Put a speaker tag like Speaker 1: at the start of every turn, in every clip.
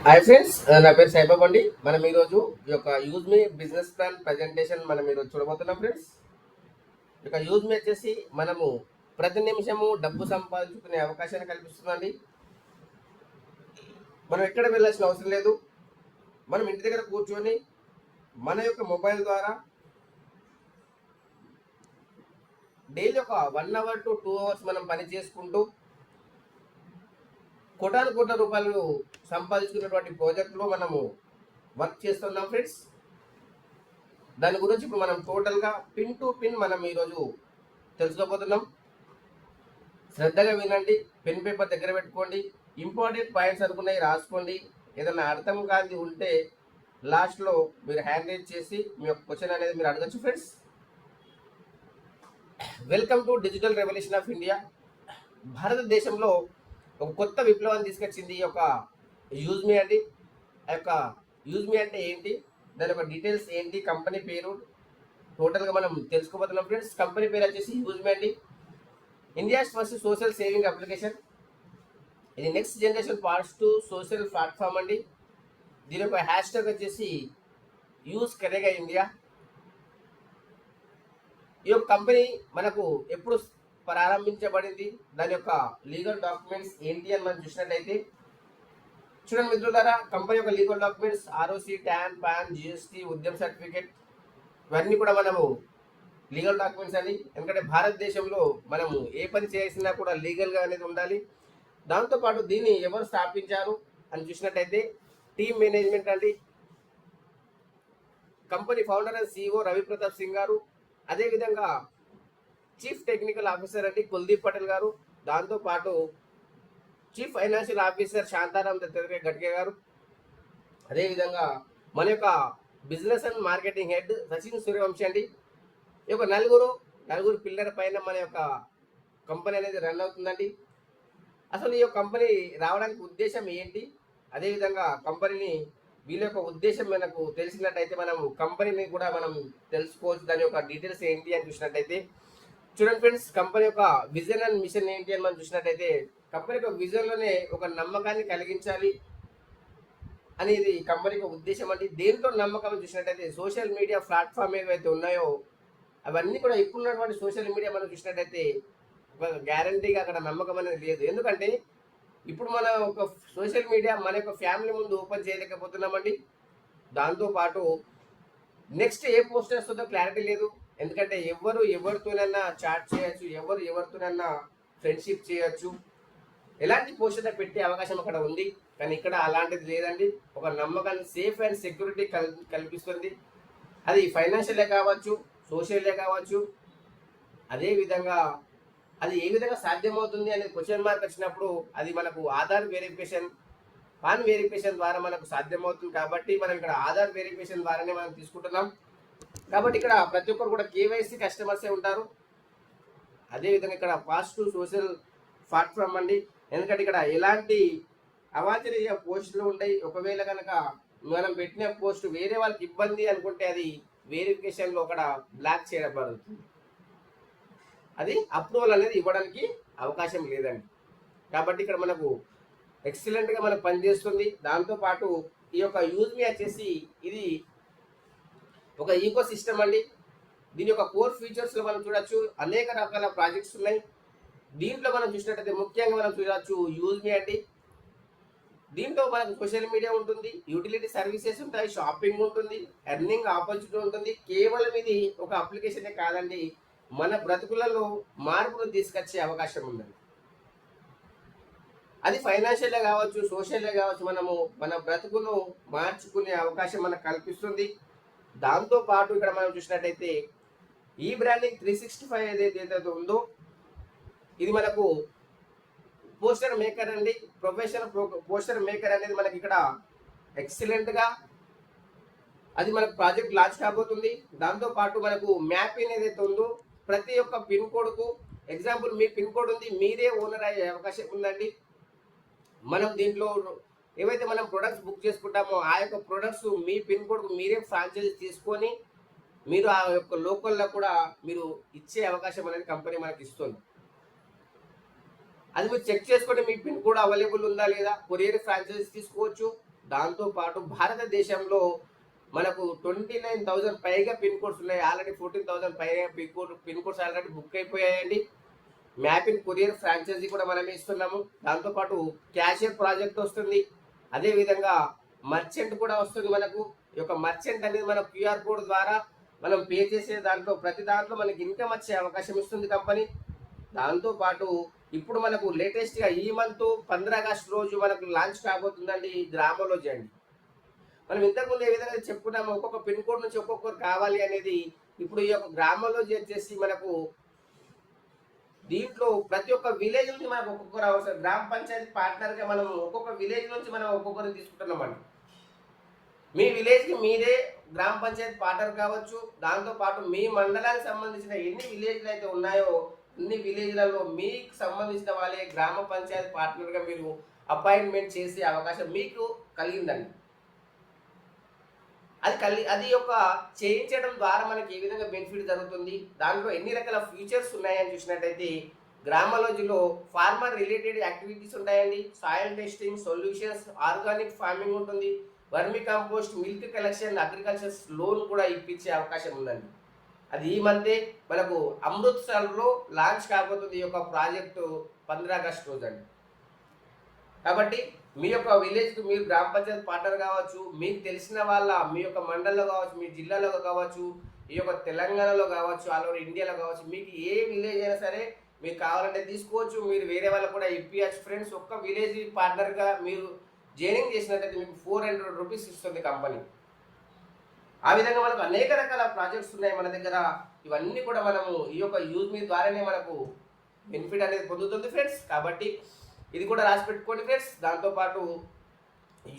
Speaker 1: Hi friends, నా పేరు సాయిబాబు అండి. మనం ఈరోజు ఈ యొక్క యూజ్ మీ బిజినెస్ ప్లాన్ ప్రజెంటేషన్ మనం ఈరోజు చూడబోతున్నాం ఫ్రెండ్స్. ఈ యొక్క యూజ్ మీ వచ్చేసి మనము ప్రతి నిమిషము డబ్బు సంపాదించుకునే అవకాశాన్ని కల్పిస్తుందండి. మనం ఎక్కడ వెళ్ళాల్సిన అవసరం లేదు. మనం ఇంటి దగ్గర కూర్చొని మన యొక్క మొబైల్ ద్వారా డైలీ ఒక 1 అవర్ టు 2 అవర్స్ మనం పని చేసుకుంటూ కోటాను కోట్ల రూపాయలు సంపాదించుకున్నటువంటి ప్రాజెక్టులో మనము వర్క్ చేస్తున్నాం ఫ్రెండ్స్. దాని గురించి ఇప్పుడు మనం టోటల్గా పిన్ టు పిన్ మనం ఈరోజు తెలుసుకోబోతున్నాం. శ్రద్ధగా వినండి, పెన్ పేపర్ దగ్గర పెట్టుకోండి, ఇంపార్టెంట్ పాయింట్స్ అనుకున్నవి రాసుకోండి. ఏదైనా అర్థం కాని ఉంటే లాస్ట్లో మీరు హ్యాండ్ రైజ్ చేసి మీ యొక్క క్వశ్చన్ అనేది మీరు అడగచ్చు friends. Welcome to digital revolution of India. భారతదేశంలో ఒక కొత్త విప్లవాన్ని తీసుకొచ్చింది ఈ యొక్క యూజ్ మీ అండి. ఆ యొక్క యూజ్ మీ అంటే ఏంటి, దాని యొక్క డీటెయిల్స్ ఏంటి, కంపెనీ పేరు టోటల్గా మనం తెలుసుకోబోతున్నాం ఫ్రెండ్స్. కంపెనీ పేరు వచ్చేసి యూజ్ మీ అండి. India's first social saving application. ఇది next generation parts to social platform అండి. దీని యొక్క హ్యాష్ ట్యాగ్ వచ్చేసి యూజ్ కరేగా ఇండియా. ఈ యొక్క కంపెనీ మనకు ఎప్పుడు ప్రారంభించబడింది, దాని యొక్క లీగల్ డాక్యుమెంట్స్ ఏంటి అని మనం చూసినట్లయితే చూడండి మిత్రులారా, కంపెనీ యొక్క legal documents ROC, tan, pan, GST, ఉద్యమ సర్టిఫికేట్ ఇవన్నీ కూడా మనము లీగల్ డాక్యుమెంట్స్ అండి. ఎందుకంటే భారతదేశంలో మనము ఏ పని చేసినా కూడా లీగల్గా అనేది ఉండాలి. దాంతోపాటు దీన్ని ఎవరు స్థాపించారు అని చూసినట్టయితే టీమ్ మేనేజ్మెంట్ అండి. Company founder and CEO Ravi Pratap Singh గారు, అదేవిధంగా చీఫ్ టెక్నికల్ ఆఫీసర్ అండి కుల్దీప్ పటేల్ గారు, దాంతోపాటు చీఫ్ ఫైనాన్షియల్ ఆఫీసర్ శాంతారాం గడ్కే గారు, అదేవిధంగా మన యొక్క business and marketing head Sachin Suryavanshi అండి. ఈ యొక్క నలుగురు పిల్లల పైన మన యొక్క కంపెనీ అనేది రన్ అవుతుందండి. అసలు ఈ యొక్క కంపెనీ రావడానికి ఉద్దేశం ఏంటి, అదేవిధంగా కంపెనీని వీళ్ళ యొక్క ఉద్దేశం మనకు తెలిసినట్టయితే మనం కంపెనీని కూడా మనం తెలుసుకోవచ్చు. దాని యొక్క డీటెయిల్స్ ఏంటి అని చూసినట్టయితే చూడండి ఫ్రెండ్స్, కంపెనీ యొక్క విజన్ అండ్ మిషన్ ఏంటి అని మనం చూసినట్టయితే కంపెనీ యొక్క విజన్లోనే ఒక నమ్మకాన్ని కలిగించాలి అనేది కంపెనీ యొక్క ఉద్దేశం అండి. దేంతో నమ్మకం చూసినట్టయితే సోషల్ మీడియా ప్లాట్ఫామ్ ఏవైతే ఉన్నాయో అవన్నీ కూడా ఇప్పుడున్నటువంటి సోషల్ మీడియా మనం చూసినట్టయితే ఒక గ్యారంటీగా అక్కడ నమ్మకం అనేది లేదు. ఎందుకంటే ఇప్పుడు మన ఒక సోషల్ మీడియా మన యొక్క ఫ్యామిలీ ముందు ఓపెన్ చేయలేకపోతున్నామండి. దాంతోపాటు నెక్స్ట్ ఏ పోస్ట్ వస్తుందో క్లారిటీ లేదు. ఎందుకంటే ఎవరితోనైనా చాట్ చేయొచ్చు, ఎవరితోనైనా ఫ్రెండ్షిప్ చేయొచ్చు, ఎలాంటి పోస్ట్ పెట్టే అవకాశం అక్కడ ఉంది. కానీ ఇక్కడ అలాంటిది లేదండి. ఒక నమ్మకాన్ని సేఫ్ అండ్ సెక్యూరిటీ కల్పిస్తుంది. అది ఫైనాన్షియలే కావచ్చు, సోషల్లే కావచ్చు. అదేవిధంగా అది ఏ విధంగా సాధ్యమవుతుంది అనేది క్వశ్చన్ మార్క్ వచ్చినప్పుడు అది మనకు ఆధార్ వెరిఫికేషన్, పాన్ వెరిఫికేషన్ ద్వారా మనకు సాధ్యమవుతుంది. కాబట్టి మనం ఇక్కడ ఆధార్ వెరిఫికేషన్ ద్వారానే మనం తీసుకుంటున్నాం. కాబట్టి ఇక్కడ ప్రతి ఒక్కరు కూడా కేవైసీ కస్టమర్సే ఉంటారు. అదేవిధంగా ఇక్కడ పాజిటివ్ సోషల్ ప్లాట్ఫామ్ అండి. ఎందుకంటే ఇక్కడ ఎలాంటి అవాంఛనీయ పోస్టులు ఉంటాయి. ఒకవేళ కనుక మనం పెట్టిన పోస్ట్ వేరే వాళ్ళకి ఇబ్బంది అనుకుంటే అది వెరిఫికేషన్లో అక్కడ బ్లాక్ చేయబడుతుంది. అది అప్రూవల్ అనేది ఇవ్వడానికి అవకాశం లేదండి. కాబట్టి ఇక్కడ మనకు ఎక్సలెంట్గా మనకు పనిచేస్తుంది. దాంతోపాటు ఈ యొక్క యూజ్ మీ వచ్చేసి ఇది ఒక ఈకో సిస్టమ్ అండి. దీని యొక్క కోర్ ఫీచర్స్లో మనం చూడొచ్చు, అనేక రకాల ప్రాజెక్ట్స్ ఉన్నాయి. దీంట్లో మనం చూసినట్టయితే ముఖ్యంగా మనం చూడవచ్చు యూజ్ మీ అండి. దీంట్లో మనకు సోషల్ మీడియా ఉంటుంది, యూటిలిటీ సర్వీసెస్ ఉంటాయి, షాపింగ్ ఉంటుంది, ఎర్నింగ్ ఆపర్చునిటీ ఉంటుంది. కేవలం ఇది ఒక అప్లికేషనే కాదండి, మన బ్రతుకులలో మార్పును తీసుకొచ్చే అవకాశం ఉందండి. అది ఫైనాన్షియలే కావచ్చు, సోషల్లే కావచ్చు, మనము మన బ్రతుకును మార్చుకునే అవకాశం మనకు కల్పిస్తుంది. దాంతోపాటు ఇక్కడ మనం చూసినట్టయితే ఈ బ్రాండింగ్ 365 ఏదైతే ఉందో ఇది మనకు పోస్టర్ మేకర్ అండి. ప్రొఫెషనల్ పోస్టర్ మేకర్ అనేది మనకి ఇక్కడ ఎక్సలెంట్గా అది మనకు ప్రాజెక్ట్ లాంచ్ కాబోతుంది. దాంతోపాటు మనకు మ్యాపింగ్ ఏదైతే ఉందో ప్రతి ఒక్క పిన్ కోడ్కు, ఎగ్జాంపుల్ మీ పిన్ కోడ్ ఉంది, మీరే ఓనర్ అయ్యే అవకాశం ఉందండి. మనం దీంట్లో ఏవైతే మనం ప్రొడక్ట్స్ బుక్ చేసుకుంటామో ఆ యొక్క ప్రొడక్ట్స్ మీ పిన్ కోడ్కు మీరే ఫ్రాంచైజీ తీసుకొని మీరు ఆ యొక్క లోకల్లో కూడా మీరు ఇచ్చే అవకాశం అనేది కంపెనీ మనకి ఇస్తుంది. అది మీరు చెక్ చేసుకుంటే మీ పిన్ కోడ్ అవైలబుల్ ఉందా లేదా, కొరియర్ ఫ్రాంచైజీ తీసుకోవచ్చు. దాంతోపాటు భారతదేశంలో మనకు 29,000 పైగా పిన్ కోడ్స్ ఉన్నాయి. ఆల్రెడీ 14,000 పైగా పిన్ కోడ్స్ ఆల్రెడీ బుక్ అయిపోయాయండి. మ్యాపింగ్ కొరియర్ ఫ్రాంచైజీ కూడా మనమే ఇస్తున్నాము. దాంతోపాటు క్యాషియర్ ప్రాజెక్ట్ వస్తుంది. అదేవిధంగా మర్చెంట్ కూడా వస్తుంది. మనకు ఈ యొక్క మర్చెంట్ అనేది మన క్యూఆర్ కోడ్ ద్వారా మనం పే చేసే దాంట్లో ప్రతి దాంట్లో మనకి ఇన్కమ్ వచ్చే అవకాశం ఇస్తుంది కంపెనీ. దాంతోపాటు ఇప్పుడు మనకు లేటెస్ట్గా ఈ మంత్ 15 ఆగస్టు రోజు మనకు లాంచ్ కాబోతుందండి గ్రామలోజీ అండి. మనం ఇంతకుముందు ఏ విధంగా చెప్పుకున్నాము, ఒక్కొక్క పిన్ కోడ్ నుంచి ఒక్కొక్కరు కావాలి అనేది. ఇప్పుడు ఈ యొక్క గ్రామలోజీ వచ్చేసి మనకు దీంట్లో ప్రతి ఒక్క విలేజ్ నుంచి మనకు ఒక్కొక్కరు అవసరం. గ్రామ పంచాయతీ పార్ట్నర్గా మనం ఒక్కొక్క విలేజ్ నుంచి మనం ఒక్కొక్కరిని తీసుకుంటున్నామండి. మీ విలేజ్కి మీరే గ్రామ పంచాయతీ పార్ట్నర్ కావచ్చు. దాంతోపాటు మీ మండలానికి సంబంధించిన ఎన్ని విలేజ్లు అయితే ఉన్నాయో అన్ని విలేజ్లలో మీకు సంబంధించిన వాళ్ళే గ్రామ పంచాయతీ పార్ట్నర్గా మీరు అపాయింట్మెంట్ చేసే అవకాశం మీకు కలిగిందండి. అది యొక్క చేయించడం ద్వారా మనకి ఏ విధంగా బెనిఫిట్ జరుగుతుంది, దాంట్లో ఎన్ని రకాల ఫీచర్స్ ఉన్నాయని చూసినట్టయితే గ్రామలోజీలో ఫార్మర్ రిలేటెడ్ యాక్టివిటీస్ ఉంటాయండి. Soil testing, solutions, organic farming ఉంటుంది. Vermicompost, milk collection, agriculture loan కూడా ఇప్పించే అవకాశం ఉందండి. అది ఈ మంతే మనకు అమృత్సర్లో లాంచ్ కాబోతుంది ఈ యొక్క ప్రాజెక్టు 15 ఆగస్టు రోజు అండి. కాబట్టి మీ యొక్క విలేజ్కి మీరు గ్రామ పంచాయతీ పార్ట్నర్ కావచ్చు, మీకు తెలిసిన వాళ్ళ మీ యొక్క మండలంలో కావచ్చు, మీ జిల్లాలో కావచ్చు, ఈ యొక్క తెలంగాణలో కావచ్చు, ఆల్ ఓవర్ ఇండియాలో కావచ్చు, మీకు ఏ విలేజ్ అయినా సరే మీకు కావాలంటే తీసుకోవచ్చు. మీరు వేరే వాళ్ళకు కూడా ఇప్పించచ్చు ఫ్రెండ్స్. ఒక్క విలేజ్ పార్ట్నర్గా మీరు జాయినింగ్ చేసినట్టయితే మీకు 400 రూపీస్ ఇస్తుంది కంపెనీ. ఆ విధంగా మనకు అనేక రకాల ప్రాజెక్ట్స్ ఉన్నాయి మన దగ్గర. ఇవన్నీ కూడా మనము ఈ యొక్క యూజ్ మీ ద్వారానే మనకు బెనిఫిట్ అనేది పొందుతుంది ఫ్రెండ్స్. కాబట్టి ఇది కూడా రాసి పెట్టుకోండి ఫ్రెండ్స్. దాంతోపాటు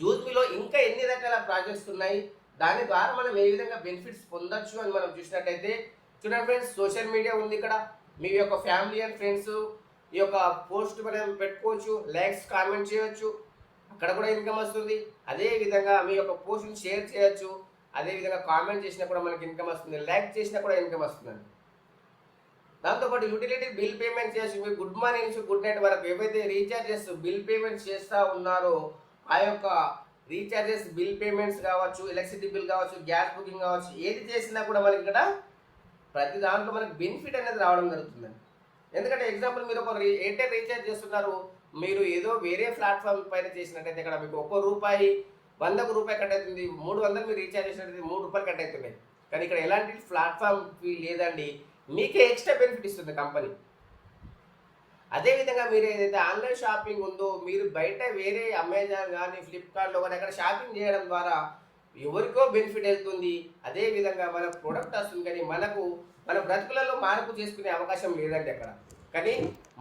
Speaker 1: యూజ్ మీలో ఇంకా ఎన్ని రకాల ప్రాజెక్ట్స్ ఉన్నాయి, దాని ద్వారా మనం ఏ విధంగా బెనిఫిట్స్ పొందొచ్చు అని మనం చూసినట్టయితే చూడండి ఫ్రెండ్స్, సోషల్ మీడియా ఉంది ఇక్కడ. మీ యొక్క ఫ్యామిలీ అండ్ ఫ్రెండ్స్ ఈ యొక్క పోస్ట్ మనం పెట్టుకోవచ్చు, లైక్స్ కామెంట్ చేయవచ్చు, అక్కడ కూడా ఇన్కమ్ వస్తుంది. అదేవిధంగా మీ యొక్క పోస్ట్ని షేర్ చేయొచ్చు, అదేవిధంగా కామెంట్ చేసినా కూడా మనకి ఇన్కమ్ వస్తుంది, లైక్ చేసినా కూడా ఇన్కమ్ వస్తుందండి. దాంతోపాటు యూటిలిటీ బిల్ పేమెంట్ చేసి మీరు గుడ్ మార్నింగ్ నుంచి గుడ్ నైట్ వరకు ఏవైతే రీఛార్జెస్ బిల్ పేమెంట్స్ చేస్తూ ఉన్నారో ఆ యొక్క రీఛార్జెస్ బిల్ పేమెంట్స్ కావచ్చు, ఎలక్ట్రిసిటీ బిల్ కావచ్చు, గ్యాస్ బుకింగ్ కావచ్చు, ఏది చేసినా కూడా మనకి ఇక్కడ ప్రతి దాంట్లో మనకి బెనిఫిట్ అనేది రావడం జరుగుతుందండి. ఎందుకంటే ఎగ్జాంపుల్ మీరు ఒక ఎయిర్టెల్ రీఛార్జ్ చేస్తున్నారు, మీరు ఏదో వేరే ప్లాట్ఫామ్ పైన చేసినట్టయితే ఇక్కడ మీకు ₹1 ₹100 కట్ అవుతుంది. 300 మీరు రీఛార్జ్ చేసినట్టయితే ₹3 కట్ అవుతున్నాయి. కానీ ఇక్కడ ఎలాంటి ప్లాట్ఫామ్ లేదండి, మీకే ఎక్స్ట్రా బెనిఫిట్ ఇస్తుంది కంపెనీ. అదేవిధంగా మీరు ఏదైతే ఆన్లైన్ షాపింగ్ ఉందో, మీరు బయట వేరే అమెజాన్ కానీ ఫ్లిప్కార్ట్లో కానీ అక్కడ షాపింగ్ చేయడం ద్వారా ఎవరికో బెనిఫిట్ వెళ్తుంది. అదేవిధంగా మన ప్రోడక్ట్ వస్తుంది, కానీ మన బ్రతుకులలో మార్పు చేసుకునే అవకాశం లేదండి అక్కడ. కానీ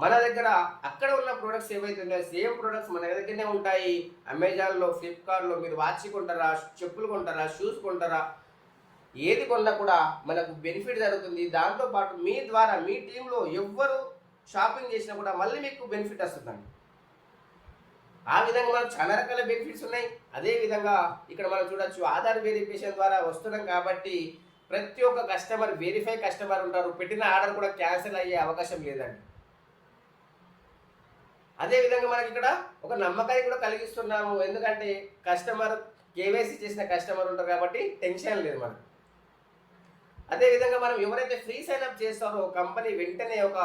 Speaker 1: మన దగ్గర అక్కడ ఉన్న ప్రొడక్ట్స్ ఏవైతే ఉన్నాయో సేమ్ ప్రొడక్ట్స్ మన దగ్గరనే ఉంటాయి. అమెజాన్లో, ఫ్లిప్కార్ట్లో మీరు వాచ్ కొంటారా, చెప్పులు కొంటారా, షూస్ కొంటారా, ఏది కొన్నా కూడా మనకు బెనిఫిట్ జరుగుతుంది. దాంతోపాటు మీ ద్వారా మీ టీంలో ఎవ్వరు షాపింగ్ చేసినా కూడా మళ్ళీ మీకు బెనిఫిట్ వస్తుందండి. ఆ విధంగా మనకు చాలా రకాల బెనిఫిట్స్ ఉన్నాయి. అదేవిధంగా ఇక్కడ మనం చూడొచ్చు, ఆధార్ వెరిఫికేషన్ ద్వారా వస్తున్నాం కాబట్టి ప్రతి ఒక్క కస్టమర్ వెరిఫై కస్టమర్ ఉంటారు. పెట్టిన ఆర్డర్ కూడా క్యాన్సిల్ అయ్యే అవకాశం లేదండి. అదేవిధంగా మనకి ఇక్కడ ఒక నమ్మకాన్ని కూడా కలిగిస్తున్నాము. ఎందుకంటే కస్టమర్ కేవైసీ చేసిన కస్టమర్ ఉంటారు కాబట్టి టెన్షన్ లేదు మనకు. అదేవిధంగా మనం ఎవరైతే ఫ్రీ సైన్అప్ చేస్తారో కంపెనీ వెంటనే ఒక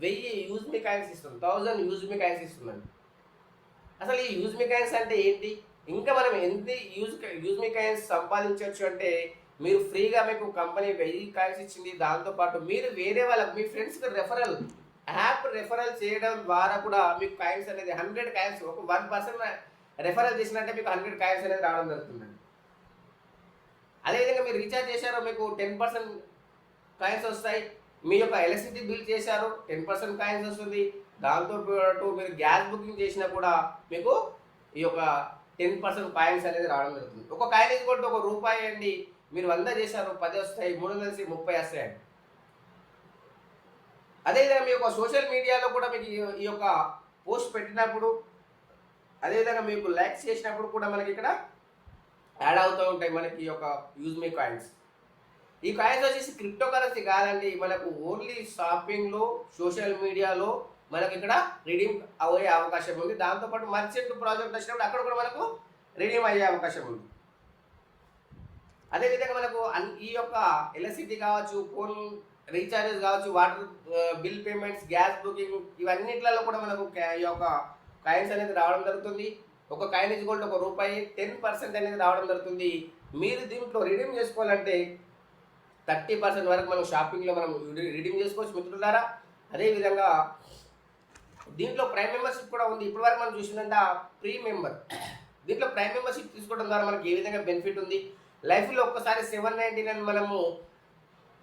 Speaker 1: 1000 యూజ్ మీ కాయిన్స్ ఇస్తుంది, 1000 యూజ్ మీ కాయిన్స్ ఇస్తుందండి. అసలు ఈ యూజ్ మీ కాయిన్స్ అంటే ఏంటి, ఇంకా మనం ఎంత యూజ్ మీ కాయిన్స్ సంపాదించవచ్చు అంటే మీరు ఫ్రీగా మీకు కంపెనీ 1000 కాయిన్స్ ఇచ్చింది. దాంతోపాటు మీరు వేరే వాళ్ళకి మీ ఫ్రెండ్స్కి యాప్ రెఫరల్ చేయడం ద్వారా కూడా మీకు కాయిన్స్ అనేది 100 కాయిన్స్, ఒక 1% రెఫరల్ చేసినట్టే మీకు 100 కాయిన్స్ అనేది రావడం జరుగుతుందండి. అదేవిధంగా మీరు రీఛార్జ్ చేశారో మీకు 10% కాయిన్స్ వస్తాయి. మీ యొక్క ఎలక్ట్రిసిటీ బిల్ చేశారో 10% కాయిన్స్ వస్తుంది. దాంతోపాటు మీరు గ్యాస్ బుకింగ్ చేసినా కూడా మీకు ఈ యొక్క 10% కాయిన్స్ అనేది రావడం జరుగుతుంది. ఒక కాయిన్ ఇచ్చుకుంటే ₹1 అండి. మీరు 100 చేశారు, 10 వస్తాయి, 3 కలిసి 30 వస్తాయండి. అదేవిధంగా మీ యొక్క సోషల్ మీడియాలో కూడా మీకు ఈ యొక్క పోస్ట్ పెట్టినప్పుడు, అదేవిధంగా మీకు లైక్స్ చేసినప్పుడు కూడా మనకి ఇక్కడ యాడ్ అవుతూ ఉంటాయి మనకి ఈ యొక్క యూజ్ మీ కాయిన్స్. ఈ కాయిన్స్ వచ్చేసి క్రిప్టో కరెన్సీ కాదండి, మనకు ఓన్లీ షాపింగ్లో సోషల్ మీడియాలో మనకి ఇక్కడ రిడీమ్ అయ్యే అవకాశం ఉంది. దాంతోపాటు మర్చెంట్ ప్రాజెక్ట్ వచ్చినప్పుడు అక్కడ కూడా మనకు రిడీమ్ అయ్యే అవకాశం ఉంది. అదేవిధంగా మనకు ఈ యొక్క ఎలక్ట్రిసిటీ కావచ్చు, ఫోన్ రీఛార్జెస్ కావచ్చు, water bill payments, gas booking, ఇవన్నిట్లలో కూడా మనకు ఈ యొక్క కాయిన్స్ అనేది రావడం జరుగుతుంది. ఒక కాయిన్ ఇజ్ గోల్డ్ ₹1 10% అనేది రావడం జరుగుతుంది. మీరు దీంట్లో రిడీమ్ చేసుకోవాలంటే 30% వరకు మనం షాపింగ్లో మనం రిడీమ్ చేసుకోవచ్చు మిత్రులారా. అదేవిధంగా దీంట్లో ప్రైమ్ మెంబర్షిప్ కూడా ఉంది. ఇప్పటి వరకు మనం చూసిందంటే ప్రీ మెంబర్. దీంట్లో ప్రైమ్ మెంబర్షిప్ తీసుకోవడం ద్వారా మనకి ఏ విధంగా బెనిఫిట్ ఉంది, లైఫ్లో ఒక్కసారి 799 మనము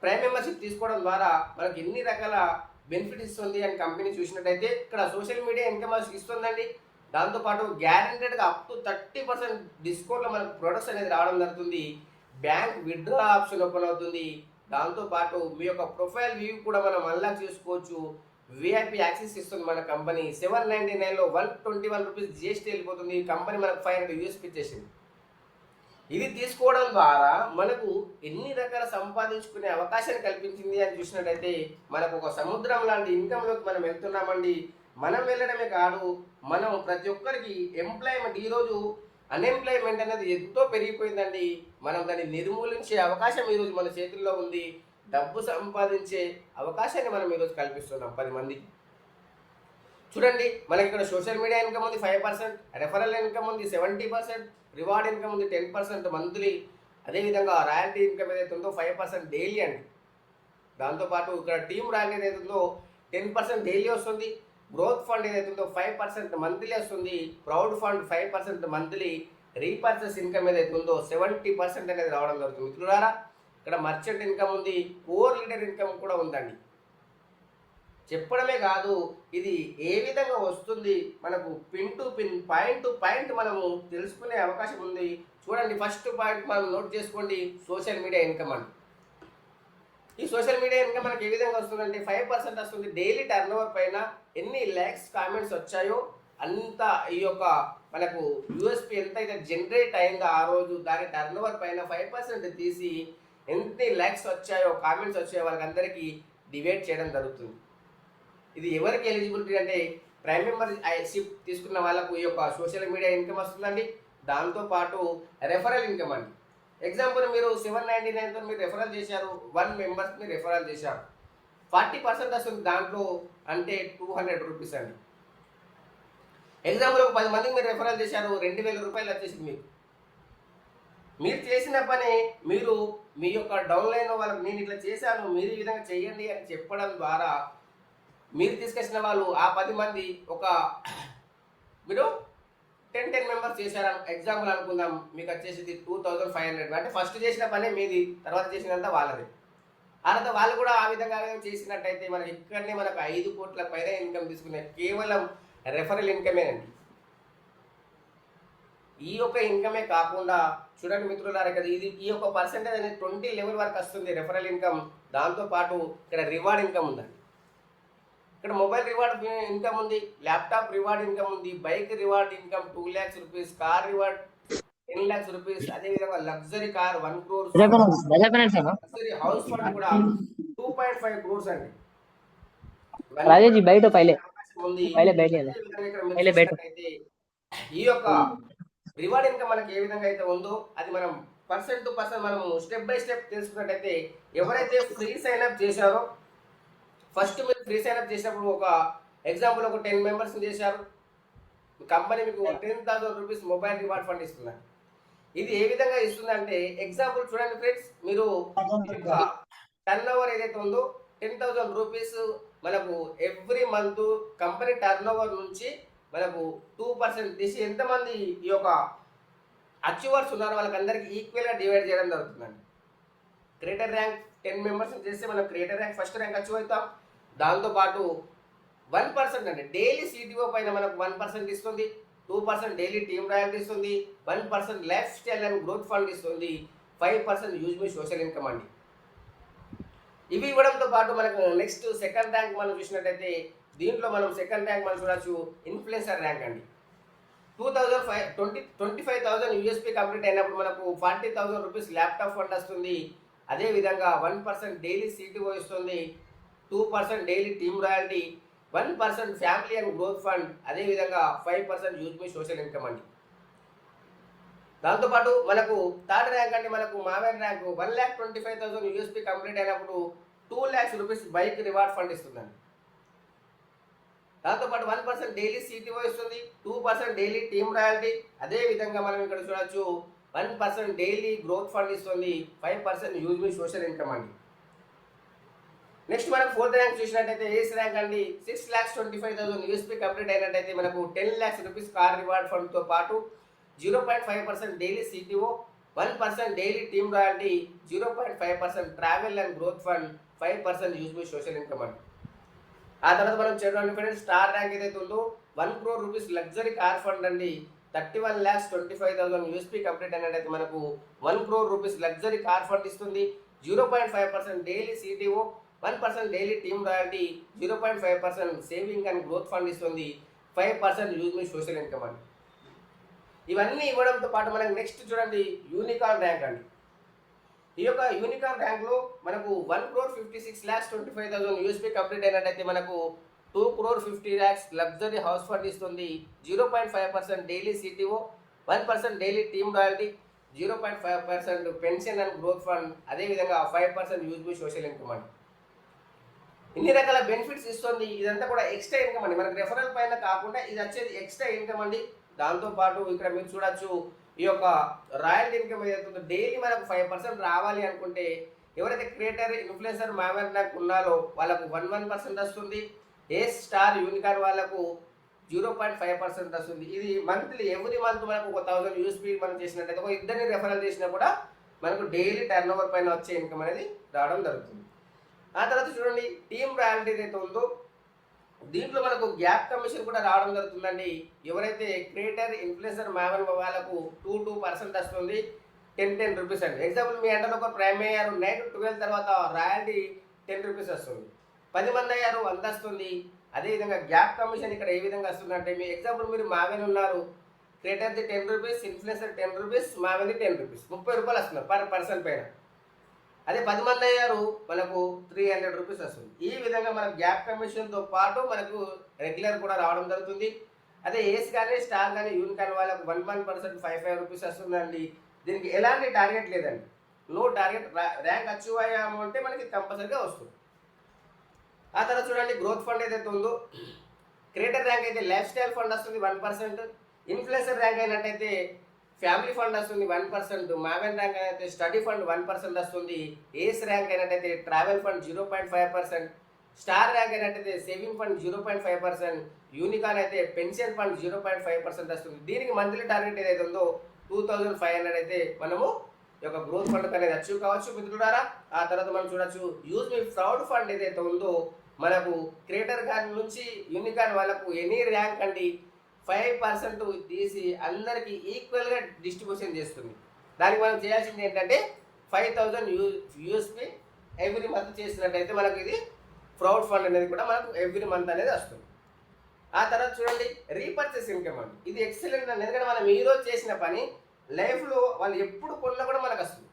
Speaker 1: ప్రైమ్ మెంబర్షిప్ తీసుకోవడం ద్వారా మనకి ఎన్ని రకాల బెనిఫిట్ ఇస్తుంది అని కంపెనీ చూసినట్టయితే ఇక్కడ సోషల్ మీడియా ఇన్కమ్ ఇస్తుందండి. దాంతోపాటు గ్యారెంటెడ్గా అప్ టు 30% డిస్కౌంట్లో మనకు ప్రొడక్ట్స్ అనేది రావడం జరుగుతుంది. బ్యాంక్ విత్డ్రా ఆప్షన్ ఓపెన్ అవుతుంది. దాంతోపాటు మీ యొక్క ప్రొఫైల్ వ్యూ కూడా మనం అన్లాక్ చేసుకోవచ్చు. విఐపి యాక్సెస్ ఇస్తుంది మన కంపెనీ. 799లో ₹121 జిఎస్టీ వెళ్ళిపోతుంది. కంపెనీ మనకు $500 ఇచ్చేసింది. ఇది తీసుకోవడం ద్వారా మనకు ఎన్ని రకాల సంపాదించుకునే అవకాశాన్ని కల్పించింది అని చూసినట్టయితే మనకు ఒక సముద్రం లాంటి ఇన్కంలోకి మనం వెళ్తున్నామండి. మనం వెళ్ళడమే కాదు, మనం ప్రతి ఒక్కరికి ఎంప్లాయ్మెంట్, ఈరోజు అన్ఎంప్లాయ్మెంట్ అనేది ఎంతో పెరిగిపోయిందండి. మనం దాన్ని నిర్మూలించే అవకాశం ఈరోజు మన చేతుల్లో ఉంది. డబ్బు సంపాదించే అవకాశాన్ని మనం ఈరోజు కల్పిస్తున్నాం 10 మందికి. చూడండి, మనకి ఇక్కడ సోషల్ మీడియా ఇన్కమ్ ఉంది 5%, రెఫరల్ ఇన్కమ్ ఉంది 70%, రివార్డ్ ఇన్కమ్ ఉంది 10% మంత్లీ. అదేవిధంగా రాయల్టీ ఇన్కమ్ ఏదైతే ఉందో 5% డైలీ అండి. దాంతోపాటు ఇక్కడ టీమ్ రాయల్టీ ఏదైతే ఉందో 10% డైలీ వస్తుంది. గ్రోత్ ఫండ్ ఏదైతే ఉందో 5% మంత్లీ వస్తుంది. Proud fund 5% monthly. Repurchase income ఏదైతే ఉందో 70% అనేది రావడం జరుగుతుంది మిత్రులారా. ఇక్కడ మర్చెంట్ ఇన్కమ్ ఉంది, కోర్ లీడర్ ఇన్కమ్ కూడా ఉందండి. చెప్పడమే కాదు, ఇది ఏ విధంగా వస్తుంది మనకు pin to pin, point to point మనము తెలుసుకునే అవకాశం ఉంది. చూడండి, ఫస్ట్ పాయింట్ మనం నోట్ చేసుకోండి, సోషల్ మీడియా ఇన్కమ్ అని. ఈ సోషల్ మీడియా ఇన్కమ్ మనకి ఏ విధంగా వస్తుందంటే 5% వస్తుంది. డైలీ టర్న్ ఓవర్ పైన ఎన్ని ల్యాక్స్ కామెంట్స్ వచ్చాయో అంత ఈ యొక్క మనకు యూఎస్పీ ఎంత అయితే జనరేట్ అయిందో ఆ రోజు దాని టర్న్ ఓవర్ పైన 5% తీసి ఎన్ని ల్యాక్స్ వచ్చాయో, కామెంట్స్ వచ్చాయో వాళ్ళకందరికీ డివైడ్ చేయడం జరుగుతుంది. ఇది ఎవరికి ఎలిజిబిలిటీ అంటే ప్రైమ్ మెంబర్షిప్ తీసుకున్న వాళ్ళకు ఈ యొక్క సోషల్ మీడియా ఇన్కమ్ వస్తుందండి. దాంతోపాటు రెఫరల్ ఇన్కమ్ అండి. ఎగ్జాంపుల్, మీరు 799తో మీరు రెఫరల్ చేశారు, 1 మెంబర్స్ మీరు రెఫరల్ చేశారు, 40% వస్తుంది దాంట్లో, అంటే ₹200 అండి. ఎగ్జాంపుల్, ఒక 10 మందికి మీరు రెఫరల్ చేశారు, ₹2000 వచ్చేసింది మీకు. మీరు చేసిన పని మీరు మీ యొక్క డౌన్లైన్ వాళ్ళకి నేను ఇట్లా చేశాను, మీరు ఈ విధంగా చేయండి అని చెప్పడం ద్వారా మీరు తీసుకొచ్చిన వాళ్ళు ఆ 10 మంది ఒక మీరు 10 మెంబర్స్ చేశారు ఎగ్జాంపుల్ అనుకుందాం, మీకు వచ్చేసి 2500. అంటే ఫస్ట్ చేసిన పనే మీది, తర్వాత చేసినంత వాళ్ళది. తర్వాత వాళ్ళు కూడా ఆ విధంగా చేసినట్టయితే మనకి ఇక్కడనే మనకు 5 కోట్ల పైన ఇన్కమ్ తీసుకునే కేవలం రెఫరల్ ఇన్కమేనండి. ఈ యొక్క ఇన్కమే కాకుండా చూడండి మిత్రులారా, కదా ఇది ఈ యొక్క పర్సెంటేజ్ అనేది 20 లెవెల్ వరకు వస్తుంది రెఫరల్ ఇన్కమ్. దాంతోపాటు ఇక్కడ రివార్డ్ ఇన్కమ్ ఉందండి. ఇక్కడ మొబైల్ రివార్డ్ ఇన్కమ్ ఉంది, ల్యాప్టాప్ రివార్డ్ ఇన్కమ్ ఉంది, bike reward income ₹2 lakhs, car reward ₹10 lakhs, అదేవిధంగా luxury car 1 crore, luxury house fund కూడా 2.5 crores అండి.
Speaker 2: బయట
Speaker 1: ఈ యొక్క రివార్డ్ ఇన్కమ్ మనకి ఏ విధంగా అయితే ఉందో అది మనం పర్సన్ టు పర్సన్ మనము స్టెప్ బై స్టెప్ తెలుసుకున్నట్టయితే, ఎవరైతే ఫ్రీ సైన్ అప్ చేశారో, ఫస్ట్ మీరు ఫ్రీ సైన్ అప్ చేసినప్పుడు ఒక ఎగ్జాంపుల్ ఒక 10 మెంబర్స్ చేశారు, కంపెనీ మీకు ₹10,000 మొబైల్ రివార్డ్ ఫండ్ ఇస్తుంది. ఇది ఏ విధంగా ఇస్తుందంటే, ఎగ్జాంపుల్ చూడండి ఫ్రెండ్స్, మీరు టర్న్ ఓవర్ ఏదైతే ఉందో ₹10,000 మనకు every month company turn over నుంచి మనకు 2% తీసి ఎంతమంది ఈ యొక్క అచీవర్స్ ఉన్నారో వాళ్ళకందరికీ ఈక్వల్గా డివైడ్ చేయడం జరుగుతుందండి. క్రియేటర్ ర్యాంక్ 10 మెంబర్స్ చేస్తే మనం creator rank first rank achieve అవుతాం. దాంతోపాటు 1% అండి డైలీ సిటిఓ పైన మనకు 1% ఇస్తుంది, 2% డైలీ టీమ్ రాయల్టీ ఇస్తుంది, 1% life style and growth fund ఇస్తుంది, 5% యూజ్ మీ సోషల్ ఇన్కమ్ అండి. ఇవి ఇవ్వడంతో పాటు మనకు నెక్స్ట్ సెకండ్ ర్యాంక్ మనం చూసినట్టయితే, దీంట్లో మనం సెకండ్ ర్యాంక్ మనం చూడొచ్చు ఇన్ఫ్లుయెన్సర్ ర్యాంక్ అండి. 25,000 యూఎస్పీ కంప్లీట్ అయినప్పుడు మనకు ₹40,000 ల్యాప్టాప్ ఫండ్ వస్తుంది. అదేవిధంగా 1% డైలీ సిటిఓ ఇస్తుంది, 2% daily team royalty, 1% family and growth fund, అదేవిధంగా 5% యూజ్ మీ సోషల్ ఇన్కమ్ అండి. దాంతోపాటు మనకు థర్డ్ ర్యాంక్ అంటే మనకు మావెన్ ర్యాంకు 1,25,000 యూఎస్పీ కంప్లీట్ అయినప్పుడు 2 lakhs rupees bike reward fund ఇస్తుందండి. దాంతోపాటు 1% డైలీ సిటిఓ ఇస్తుంది, 2% డైలీ టీమ్ రాయల్టీ. అదే విధంగా మనం ఇక్కడ చూడొచ్చు 1% డైలీ గ్రోత్ ఫండ్ ఇస్తుంది, 5% యూజ్ మీ సోషల్ ఇన్కమ్ అండి. నెక్స్ట్ మనం ఫోర్త్ ర్యాంక్ చూసినట్టయితే ఏస్ ర్యాంక్ అండి. 6,25,000 యూఎస్పీ కంప్లీట్ అయినట్టయితే మనకు 10 lakhs రూపీస్ కార్ రివార్డ్ ఫండ్తో పాటు 0.5% daily CTO, 1% daily team royalty, 0.5% travel and growth fund, 5% use me social income అండి. ఆ తర్వాత మనం చూడండి ఫ్రెండ్స్, స్టార్ ర్యాంక్ ఏదైతే ఉందో 1 crore rupees luxury car fund అండి. 31,25,000 యూఎస్పీ కంప్లీట్ అయినట్టయితే మనకు 1 crore rupees luxury car fund ఇస్తుంది, 0.5% daily CTO, 1% daily team royalty, 0.5% saving and growth fund ఇస్తుంది, 5% యూజ్ మీ సోషల్ ఇన్కమ్ అండి. ఇవన్నీ ఇవ్వడంతో పాటు మనకు నెక్స్ట్ చూడండి యూనికార్న్ ర్యాంక్ అండి. ఈ యొక్క యూనికార్న్ ర్యాంక్లో మనకు 1,56,25,000 యూఎస్పీ కంప్లీట్ అయినట్టయితే మనకు 2,50,00,000 లగ్జరీ హౌస్ ఫండ్ ఇస్తుంది, 0.5% daily CTO, 1% daily team royalty, 0.5% pension and growth fund, అదేవిధంగా 5% యూజ్ మీ సోషల్ ఇన్కమ్ అండి. ఇన్ని రకాల బెనిఫిట్స్ ఇస్తుంది. ఇదంతా కూడా ఎక్స్ట్రా ఇన్కమ్ అండి, మనకు రెఫరల్ పైన కాకుండా ఇది వచ్చేది ఎక్స్ట్రా ఇన్కమ్ అండి. దాంతోపాటు ఇక్కడ మీరు చూడొచ్చు ఈ యొక్క రాయల్టీ ఇన్కమ్ ఏదైతుందో డైలీ మనకు 5% రావాలి అనుకుంటే ఎవరైతే క్రియేటర్ ఇన్ఫ్లుయెన్సర్ మావెన్ ర్యాంక్ ఉన్నారో వాళ్ళకు 1% వస్తుంది. ఏ స్టార్ యూనికార్న్ వాళ్ళకు 0.5% వస్తుంది. ఇది మంత్లీ ఎవ్రీ మంత్ మనకు 1,000 యూఎస్పీ మనం చేసినట్టయితే ఒక ఇద్దరిని రెఫరల్ చేసినా కూడా మనకు డైలీ టర్న్ ఓవర్ పైన వచ్చే ఇన్కమ్ అనేది రావడం జరుగుతుంది. ఆ తర్వాత చూడండి టీమ్ రాయల్టీ ఏదైతే ఉందో దీంట్లో మనకు గ్యాప్ కమిషన్ కూడా రావడం జరుగుతుందండి. ఎవరైతే క్రియేటర్ ఇన్ఫ్లుయెన్సర్ మావెన్ వాళ్ళకు 2% వస్తుంది, 10 రూపీస్ అండి. ఎగ్జాంపుల్ మీ అండర్ ఒక ప్రైమ్ అయ్యారు, నైట్ 12 తర్వాత రాయల్టీ 10 రూపీస్ వస్తుంది, 10 మంది అయ్యారు 100 వస్తుంది. అదేవిధంగా గ్యాప్ కమిషన్ ఇక్కడ ఏ విధంగా వస్తుంది అంటే మీ ఎగ్జాంపుల్ మీరు మావెన్ ఉన్నారు, క్రియేటర్ది 10 రూపీస్, ఇన్ఫ్లుయెన్సర్ 10 రూపీస్, మావెన్ది 10 రూపీస్, 30 రూపాయలు వస్తున్నారు పర్ పర్సన్ పైన. అదే 10 మంది అయ్యారు మనకు 300 రూపీస్ వస్తుంది. ఈ విధంగా మన గ్యాప్ కమిషన్తో పాటు మనకు రెగ్యులర్ కూడా రావడం జరుగుతుంది. అదే ఏస్ కానీ స్టార్ కానీ యూనికార్న్ వాళ్ళకు 1% 5 రూపీస్ వస్తుందండి. దీనికి ఎలాంటి టార్గెట్ లేదండి, నో టార్గెట్. ర్యాంక్ అచీవ్ అయ్యాము అంటే మనకి కంపల్సరీగా వస్తుంది. ఆ తర్వాత చూడండి గ్రోత్ ఫండ్ ఏదైతే ఉందో క్రియేటర్ ర్యాంక్ అయితే లైఫ్ స్టైల్ ఫండ్ వస్తుంది 1%, ఇన్ఫ్లుయెన్సర్ ర్యాంక్ అయినట్టయితే ఫ్యామిలీ ఫండ్ వస్తుంది 1%, మావెన్ ర్యాంక్ అయితే స్టడీ ఫండ్ 1% వస్తుంది, ఏస్ ర్యాంక్ అయినట్టయితే ట్రావెల్ ఫండ్ 0.5%, స్టార్ ర్యాంక్ అయినట్టయితే సేవింగ్ ఫండ్ 0.5%, యూనికార్న్ అయితే పెన్షన్ ఫండ్ 0.5% వస్తుంది. దీనికి మంత్లీ టార్గెట్ ఏదైతే ఉందో 2,500 అయితే మనము ఈ యొక్క గ్రోత్ ఫండ్ అనేది అచీవ్ కావచ్చు మిత్రులారా. ఆ తర్వాత మనం చూడొచ్చు యూజ్ మీ ప్రౌడ్ ఫండ్ ఏదైతే ఉందో మనకు క్రియేటర్ గారి నుంచి యూనికార్న్ వాళ్ళకు ఎనీ ర్యాంక్ అండి 5% తీసి అందరికీ ఈక్వల్గా డిస్ట్రిబ్యూషన్ చేస్తుంది. దానికి మనం చేయాల్సింది ఏంటంటే 5,000 యూఎస్పీ ఎవ్రీ మంత్ చేసినట్టయితే మనకు ఇది ప్రౌడ్ ఫండ్ అనేది కూడా మనకు ఎవ్రీ మంత్ అనేది వస్తుంది. ఆ తర్వాత చూడండి రీపర్చేస్ ఇన్కమ్ అండి. ఇది ఎక్సలెంట్ అండి, ఎందుకంటే మనం ఈరోజు చేసిన పని లైఫ్లో వాళ్ళు ఎప్పుడు కొన్నా కూడా మనకు వస్తుంది.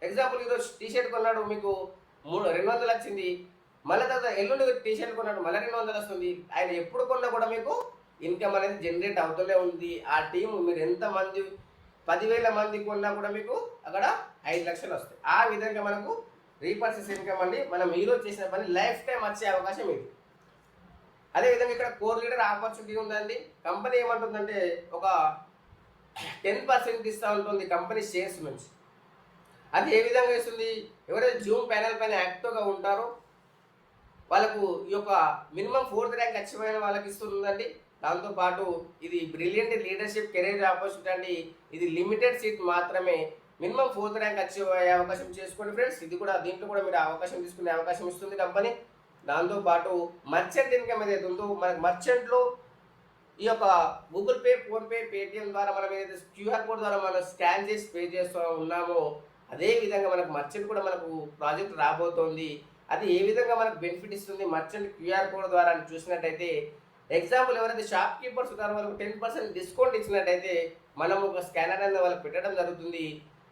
Speaker 1: ఎగ్జాంపుల్ ఈరోజు టీషర్ట్ కొన్నాడు మీకు 200 వచ్చింది, మళ్ళీ తర్వాత ఎల్లుండి టీషర్ట్ కొన్నాడు మళ్ళీ 200 వస్తుంది. ఆయన ఎప్పుడు కొన్నా కూడా మీకు ఇన్కమ్ అనేది జనరేట్ అవుతూనే ఉంది. ఆ టీం మీరు ఎంతమంది 10,000 మంది కొన్నా కూడా మీకు అక్కడ 5 లక్షలు వస్తాయి. ఆ విధంగా మనకు రీపర్చేస్ ఇన్కమ్ అండి. మనం ఈరోజు చేసిన పని లైఫ్ టైం వచ్చే అవకాశం ఇది. అదేవిధంగా ఇక్కడ కోర్ లీడర్ ఆపర్చునిటీ ఉందండి. కంపెనీ ఏమంటుందంటే ఒక 10% ఇస్తూ ఉంటుంది కంపెనీ షేర్స్ నుంచి. అది ఏ విధంగా ఇస్తుంది, ఎవరైతే జూమ్ ప్యానెల్ పైన యాక్టివ్గా ఉంటారో వాళ్ళకు ఈ యొక్క మినిమం 4th ర్యాంక్ అచీవ్ అయిన వాళ్ళకి ఇస్తుందండి. దాంతోపాటు ఇది బ్రిలియంట్ లీడర్షిప్ కెరీర్ ఆపర్చునిటీ అండి. ఇది లిమిటెడ్ సీట్ మాత్రమే. మినిమం 4th ర్యాంక్ అచీవ్ అయ్యే అవకాశం చేసుకోండి ఫ్రెండ్స్. ఇది కూడా దీంట్లో కూడా మీరు అవకాశం తీసుకునే అవకాశం ఇస్తుంది కంపెనీ. దాంతోపాటు మర్చెంట్ ఇన్కమ్ ఏదైతే ఉందో మనకు మర్చెంట్లో ఈ యొక్క గూగుల్ పే, ఫోన్పే, పేటిఎం ద్వారా మనం ఏదైతే క్యూఆర్ కోడ్ ద్వారా మనం స్కాన్ చేసి పే చేస్తూ ఉన్నామో అదే విధంగా మనకు మర్చెంట్ కూడా మనకు ప్రాజెక్ట్ రాబోతోంది. అది ఏ విధంగా మనకు బెనిఫిట్ ఇస్తుంది మర్చెంట్ క్యూఆర్ కోడ్ ద్వారా అని చూసినట్టయితే ఎగ్జాంపుల్ ఎవరైతే షాప్ కీపర్స్ ఉన్నారో వాళ్ళకు 10% డిస్కౌంట్ ఇచ్చినట్టయితే మనం ఒక స్కానర్ అనేది వాళ్ళకి పెట్టడం జరుగుతుంది.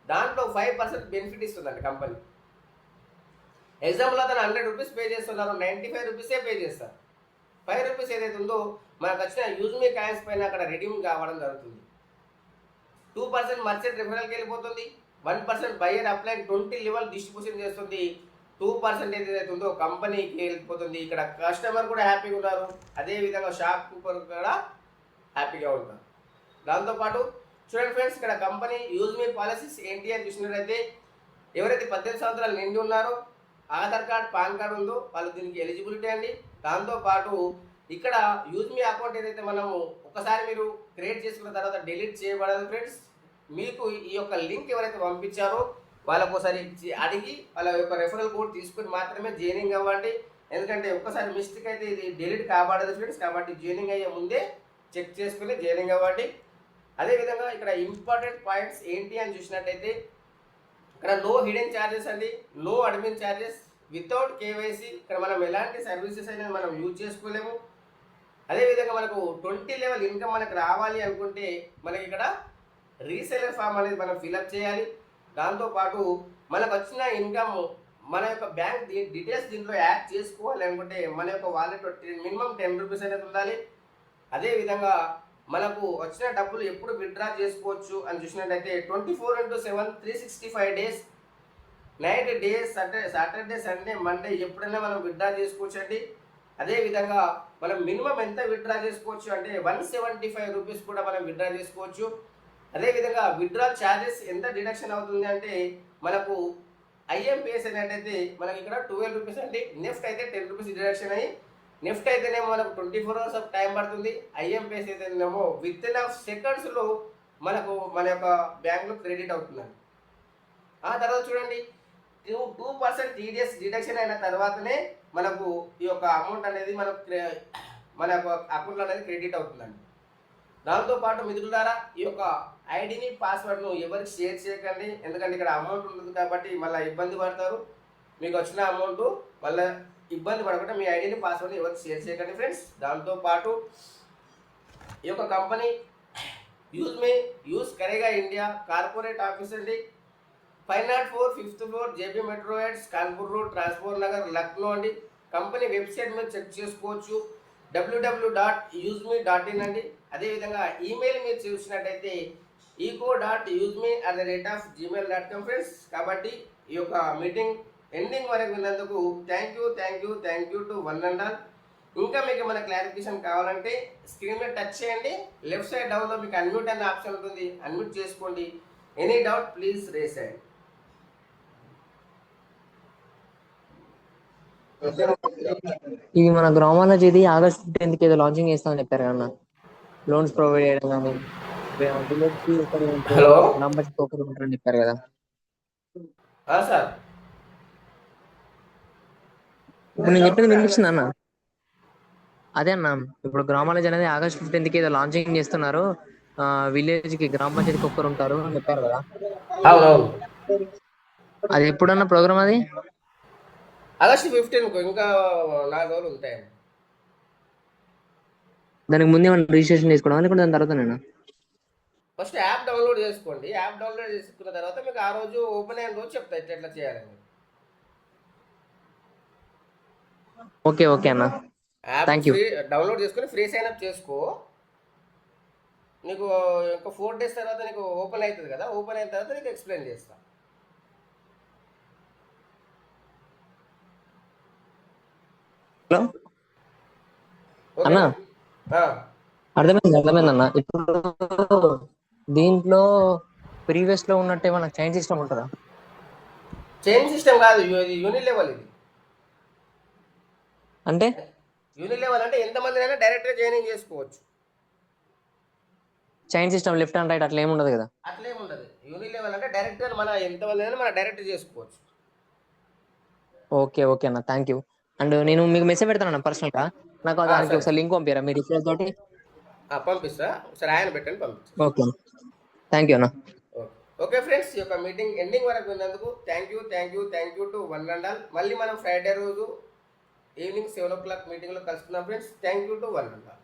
Speaker 1: దాంట్లో 5% బెనిఫిట్ ఇస్తుందండి కంపెనీ. ఎగ్జాంపుల్ అతను 100 రూపీస్ పే చేస్తున్నారు, 95 రూపీసే పే చేస్తారు. 5 రూపీస్ ఏదైతే ఉందో మనకు వచ్చిన యూజ్ మీ కాయిన్స్ పైన అక్కడ రిడీమ్ కావడం జరుగుతుంది. 2% మర్చెంట్ రిఫరల్కి వెళ్ళిపోతుంది, 1% బయ్యర్ అప్లై 20 లెవెల్ డిస్ట్రిబ్యూషన్ చేస్తుంది, 2% ఏదైతే ఉందో కంపెనీకి వెళ్ళిపోతుంది. ఇక్కడ కస్టమర్ కూడా హ్యాపీగా ఉన్నారు, అదేవిధంగా షాప్ కీపర్ కూడా హ్యాపీగా ఉంటారు. దాంతోపాటు చూడండి ఫ్రెండ్స్, ఇక్కడ కంపెనీ యూజ్ మీ పాలసీస్ ఏంటి అని చూసినట్లయితే ఎవరైతే 18 సంవత్సరాలు నిండి ఉన్నారో, ఆధార్ కార్డ్ పాన్ కార్డ్ ఉందో వాళ్ళు దీనికి ఎలిజిబిలిటీ అండి. దాంతోపాటు ఇక్కడ యూజ్ మీ అకౌంట్ ఏదైతే మనము ఒకసారి మీరు క్రియేట్ చేసుకున్న తర్వాత డిలీట్ చేయబడదు ఫ్రెండ్స్. మీకు ఈ యొక్క లింక్ ఎవరైతే పంపించారో వాళ్ళకు ఒకసారి అడిగి వాళ్ళ యొక్క రెఫరల్ కోడ్ తీసుకుని మాత్రమే జాయినింగ్ అవ్వండి. ఎందుకంటే ఒక్కసారి మిస్టేక్ అయితే ఇది డిలీట్ కాబడదు ఫ్రెండ్స్. కాబట్టి జాయినింగ్ అయ్యే ముందే చెక్ చేసుకుని జాయినింగ్ అవ్వండి. అదేవిధంగా ఇక్కడ ఇంపార్టెంట్ పాయింట్స్ ఏంటి అని చూసినట్టయితే ఇక్కడ నో హిడెన్ ఛార్జెస్ అండి, no admin charges, without KYC. ఇక్కడ మనం ఎలాంటి సర్వీసెస్ అనేది మనం యూజ్ చేసుకోలేము. అదేవిధంగా మనకు 20 లెవెల్ ఇన్కమ్ మనకు రావాలి అనుకుంటే మనకి ఇక్కడ రీసెలర్ ఫామ్ అనేది మనం ఫిల్అప్ చేయాలి. దాంతోపాటు మనకు వచ్చిన ఇన్కమ్ మన యొక్క బ్యాంక్ డీటెయిల్స్ దీంట్లో యాడ్ చేసుకోవాలి అనుకుంటే మన యొక్క వాలెట్ మినిమం 10 రూపీస్ అనేది ఉండాలి. అదేవిధంగా మనకు వచ్చిన డబ్బులు ఎప్పుడు విత్డ్రా చేసుకోవచ్చు అని చూసినట్టయితే 24/7 365 days, night days, Saturday Sunday Monday ఎప్పుడైనా మనం విత్డ్రా చేసుకోవచ్చు అండి. అదేవిధంగా మనం మినిమం ఎంత విత్డ్రా చేసుకోవచ్చు అంటే 175 రూపీస్ కూడా మనం విత్డ్రా చేసుకోవచ్చు. అదేవిధంగా విత్డ్రాల్ ఛార్జెస్ ఎంత డిడక్షన్ అవుతుంది అంటే మనకు ఐఎంపిఎస్ అనేటైతే మనకి ఇక్కడ 12 రూపీస్ అండి, నెఫ్ట్ అయితే 10 రూపీస్ డిడక్షన్ అయ్యి, నెఫ్ట్ అయితేనేమో మనకు 24 అవర్స్ ఆఫ్ టైం పడుతుంది, ఐఎంపిఎస్ అయితేనేమో విత్ ఇన్ ఆఫ్ సెకండ్స్లో మనకు మన యొక్క బ్యాంక్లో క్రెడిట్ అవుతుందండి. ఆ తర్వాత చూడండి 2% టీడీఎస్ డిడక్షన్ అయిన తర్వాతనే మనకు ఈ యొక్క అమౌంట్ అనేది మన యొక్క అకౌంట్లో అనేది క్రెడిట్ అవుతుందండి. దాంతోపాటు మిత్రులారా ఈ యొక్క ఐడిని పాస్వర్డ్ను ఎవరికి షేర్ చేయకండి, ఎందుకంటే ఇక్కడ అమౌంట్ ఉంటుంది కాబట్టి మళ్ళీ ఇబ్బంది పడతారు. మీకు వచ్చిన అమౌంట్ మళ్ళీ ఇబ్బంది పడకుండా మీ ఐడిని పాస్వర్డ్ని ఎవరికి షేర్ చేయకండి ఫ్రెండ్స్. దాంతోపాటు ఈ యొక్క company use karega India corporate office అండి, 504 5th floor JB metro heads, Kanpur road, transport Nagar, Lucknow అండి. కంపెనీ వెబ్సైట్ మీద చెక్ చేసుకోవచ్చు, www.useme.in అండి. అదేవిధంగా ఈమెయిల్ మీరు చూసినట్టయితే eco.useme@gmail.com ఫ్రెండ్స్. కాబట్టి ఈ యొక్క మీటింగ్ ఎండింగ్ వరకు విన్నందుకు thank you to one and all. ఇంకా మీకు మన క్లారిఫికేషన్ కావాలంటే స్క్రీన్ మీద టచ్ చేయండి, లెఫ్ట్ సైడ్ డౌన్లో మీకు అన్మ్యూట్ అనే ఆప్షన్ ఉంటుంది, అన్మ్యూట్ చేసుకోండి. ఎనీ డౌట్ ప్లీజ్ రేస్ చేయండి.
Speaker 2: ఇది మన గ్రామాల్లో ఇది ఆగస్ట్ 15th ఏదో లాంచింగ్ చేస్తామని చెప్పారు కదా, లోన్స్ ప్రొవైడ్ చేయడం కానీ
Speaker 1: హలో
Speaker 2: ఉంటారని చెప్పారు కదా
Speaker 1: సార్.
Speaker 2: ఇప్పుడు నేను చెప్పింది వినిపిస్తుంది అన్న? అదే అన్న, ఇప్పుడు గ్రామాలజీ అనేది ఆగస్ట్ 15th ఏదో లాంచింగ్ చేస్తున్నారు, విలేజ్ కి గ్రామ పంచాయతీకి ఒక్కరు ఉంటారు అని చెప్పారు కదా.
Speaker 1: అవునవును,
Speaker 2: అది ఎప్పుడన్నా ప్రోగ్రామ్? అది
Speaker 1: ఆగస్ట్ 15 ఇంకా 4 రోజులు ఉంటాయి.
Speaker 2: దానికి ముందే మనం రిజిస్ట్రేషన్ చేసుకోవడం లేకుంటే దాని తర్వాత నేను
Speaker 1: ఫస్ట్ యాప్ డౌన్లోడ్ చేసుకోండి. యాప్ డౌన్లోడ్ చేసుకున్న తర్వాత మీకు ఆ రోజు ఓపెన్ అయిన రోజు చెప్తా ఎట్లా చేయాలని.
Speaker 2: ఓకే ఓకే అన్న, థ్యాంక్ యూ.
Speaker 1: డౌన్లోడ్ చేసుకుని ఫ్రీ సైన్ అప్ చేసుకో. నీకు ఒక 4 days తర్వాత నీకు ఓపెన్ అవుతుంది కదా, ఓపెన్ అయిన తర్వాత నీకు ఎక్స్ప్లెయిన్ చేస్తా.
Speaker 2: హలో అన్న, అర్థమైందన్న. ఇప్పుడు దీంట్లో ప్రీవియస్ లో ఉన్నట్టు ఏమన్నా చైన్ సిస్టమ్ ఉంటుందా?
Speaker 1: చైన్ సిస్టమ్ కాదు, ఇది యూనిట్ లెవెల్. ఇది
Speaker 2: అంటే
Speaker 1: యూనిట్ లెవెల్ అంటే ఎంతమంది అయినా డైరెక్ట్ గా జాయినింగ్ చేసుకోవచ్చు.
Speaker 2: Chain system left and right అట్లా ఏమి ఉండదు కదా?
Speaker 1: అట్లా ఏమి ఉండదు. యూనిట్ లెవెల్ అంటే డైరెక్ట్ గా మన ఎంతమంది అయినా మనం డైరెక్ట్ చేసుకోవచ్చు.
Speaker 2: ఓకే ఓకే అన్న, థ్యాంక్ యూ. అండ్ నేను మీకు మెసేజ్ పెడతాను పర్సనల్ గా, నాకు దానికి ఒకసారి లింక్ పంపారా మీ రిఫరెన్స్ తోటి?
Speaker 1: పంపిస్తా, ఒకసారి ఆయన పెట్టండి, పంపిస్తా.
Speaker 2: ఓకే, థ్యాంక్ యూ అన్న.
Speaker 1: ఓకే ఫ్రెండ్స్, ఈ యొక్క మీటింగ్ ఎండింగ్ వరకు విన్నందుకు thank you to one and all. మళ్ళీ మనం ఫ్రైడే రోజు ఈవినింగ్ 7 o'clock మీటింగ్లో కలుసుకుందాం friends. Thank you to one and all.